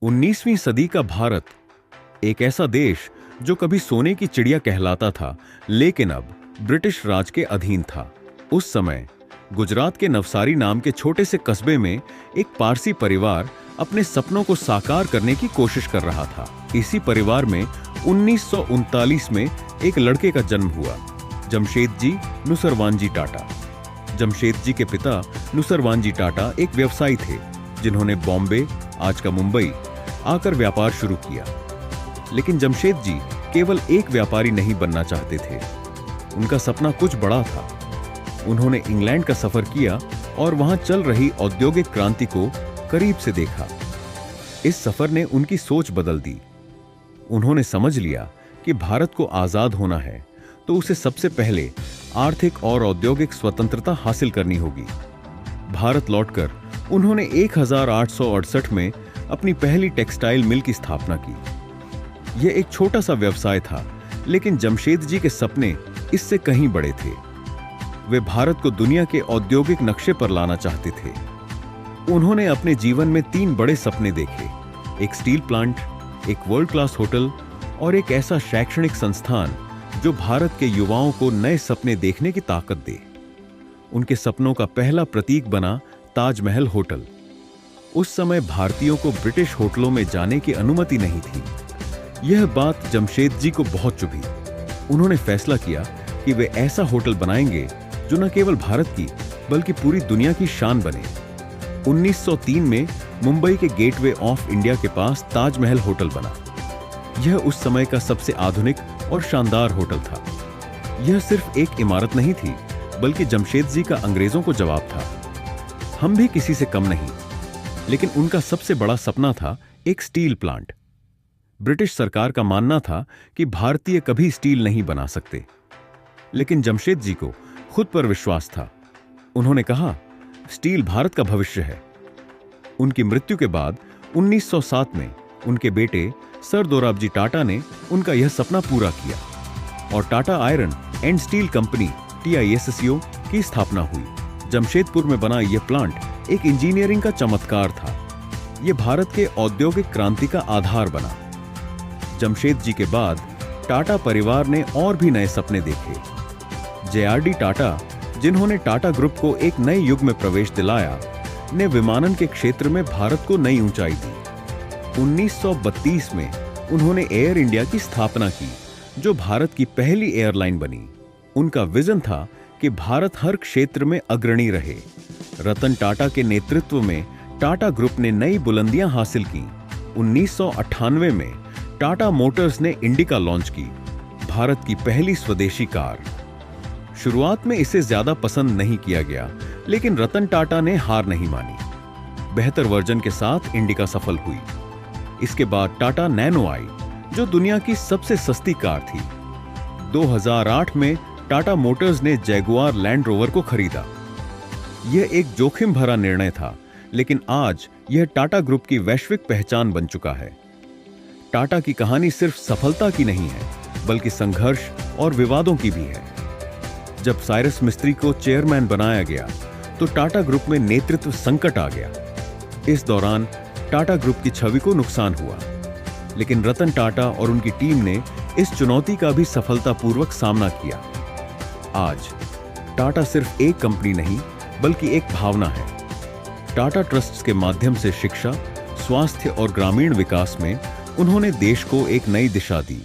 19वीं सदी का भारत एक ऐसा देश जो कभी सोने की चिड़िया कहलाता था, लेकिन अब ब्रिटिश राज के अधीन था। उस समय गुजरात के नवसारी नाम के छोटे से कस्बे में एक पारसी परिवार अपने सपनों को साकार करने की कोशिश कर रहा था। इसी परिवार में 1939 में एक लड़के का जन्म हुआ, जमशेदजी नुसरवानजी टाटा। जमशेदजी के पिता नुसरवानजी टाटा एक व्यवसायी थे, जिन्होंने बॉम्बे, आज का मुंबई, आकर व्यापार शुरू किया। लेकिन जमशेदजी केवल एक व्यापारी नहीं बनना चाहते थे, उनका सपना कुछ बड़ा था। उन्होंने इंग्लैंड का सफर किया और वहां चल रही औद्योगिक क्रांति को करीब से देखा। इस सफर ने उनकी सोच बदल दी। उन्होंने समझ लिया कि भारत को आजाद होना है तो उसे सबसे पहले आर्थिक और औद्योगिक स्वतंत्रता हासिल करनी होगी। भारत लौटकर उन्होंने 1868 में अपनी पहली टेक्सटाइल मिल की स्थापना की। यह एक छोटा सा व्यवसाय था, लेकिन जमशेदजी के सपने इससे कहीं बड़े थे। वे भारत को दुनिया के औद्योगिक नक्शे पर लाना चाहते थे। उन्होंने अपने जीवन में 3 बड़े सपने देखे, एक स्टील प्लांट, एक वर्ल्ड क्लास होटल और एक ऐसा शैक्षणिक संस्थान जो भारत के युवाओं को नए सपने देखने की ताकत दे। उनके सपनों का पहला प्रतीक बना ताजमहल होटल। उस समय भारतीयों को ब्रिटिश होटलों में जाने की अनुमति नहीं थी। यह बात जमशेदजी को बहुत चुभी। उन्होंने फैसला किया कि वे ऐसा होटल बनाएंगे जो न केवल भारत की बल्कि पूरी दुनिया की शान बने। 1903 में मुंबई के गेटवे ऑफ इंडिया के पास ताजमहल होटल बना। यह उस समय का सबसे आधुनिक और शानदार होटल था। यह सिर्फ एक इमारत नहीं थी, बल्कि जमशेदजी का अंग्रेजों को जवाब था। हम भी किसी से कम नहीं, लेकिन उनका सबसे बड़ा सपना था एक स्टील प्लांट। ब्रिटिश सरकार का मानना था कि भारतीय कभी स्टील नहीं बना सकते, लेकिन जमशेदजी को खुद पर विश्वास था। उन्होंने कहा, स्टील भारत का भविष्य है। उनकी मृत्यु के बाद 1907 में उनके बेटे सर दोराबजी टाटा ने उनका यह सपना पूरा किया और Tata iron and steel company TISCO की स्थापना हुई। जमशेदपुर में बना यह प्लांट एक इंजीनियरिंग का चमत्कार था। यह भारत के औद्योगिक क्रांति का आधार बना। जमशेदजी के बाद टाटा परिवार ने और भी नए सपने देखे। JRD टाटा, जिन्होंने टाटा ग्रुप को एक नए युग में प्रवेश दिलाया, ने विमानन के क्षेत्र में भारत को नई ऊंचाई दी। 1932 में उन्होंने एयर इंडिया की स्थापना की, जो भारत की पहली एयरलाइन बनी। उनका विजन था कि भारत हर क्षेत्र में अग्रणी रहे। रतन टाटा के नेतृत्व में टाटा ग्रुप ने नई बुलंदियां हासिल की। 1998 में टाटा मोटर्स ने इंडिका लॉन्च की, भारत की पहली स्वदेशी कार। शुरुआत में इसे ज्यादा पसंद नहीं किया गया, लेकिन रतन टाटा ने हार नहीं मानी। बेहतर वर्जन के साथ इंडिका सफल हुई। इसके बाद टाटा नैनो आई, जो दुनिया की सबसे सस्ती कार थी। 2008 में टाटा मोटर्स ने जैगुआर लैंड रोवर को खरीदा। यह एक जोखिम भरा निर्णय था, लेकिन आज यह टाटा ग्रुप की वैश्विक पहचान बन चुका है। टाटा की कहानी सिर्फ सफलता की नहीं है, बल्कि संघर्ष और विवादों की भी है। जब साइरस मिस्त्री को चेयरमैन बनाया गया, तो टाटा ग्रुप में नेतृत्व संकट आ गया। इस दौरान टाटा ग्रुप की छवि को नुकसान हुआ, लेकिन रतन टाटा और उनकी टीम ने इस चुनौती का भी सफलतापूर्वक सामना किया। आज टाटा सिर्फ एक कंपनी नहीं, बल्कि एक भावना है। टाटा ट्रस्ट्स के माध्यम से शिक्षा, स्वास्थ्य और ग्रामीण विकास में उन्होंने देश को एक नई दिशा दी।